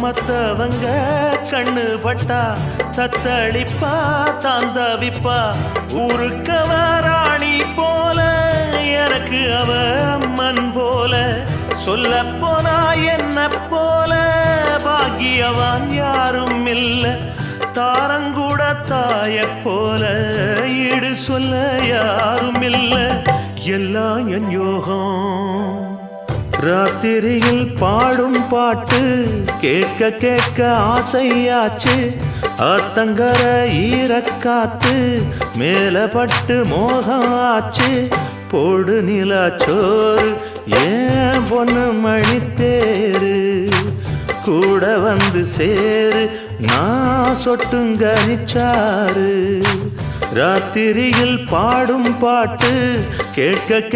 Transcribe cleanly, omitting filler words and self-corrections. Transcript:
மத்தவங்க கண்ணு பட்டா தத்தளிப்பா தாந்தவிப்பா. ஊருக்கவ ராணி போல எனக்கு அவ அம்மன் போல. சொல்ல போனா என்ன போல பாக்கியவான் யாரும் இல்ல. தாரங்கூட தாய போல ஈடு சொல்ல யாரும் இல்ல. எல்லாம் என் யோகம். ராத்திரியில் பாடும் பாட்டு கேட்க கேட்க ஆசையாச்சு. ஆத்தங்கர ஈரக்காத்து மேல பட்டு மோகம் ஆச்சு. போடு நிலாச்சோறு ஏன் பொண்ணு மணித்தேரு கூட வந்து சேரு நான் சொட்டுங்க நிச்சாரு. ராத்திரியில் பாடும் பாட்டு கேட்க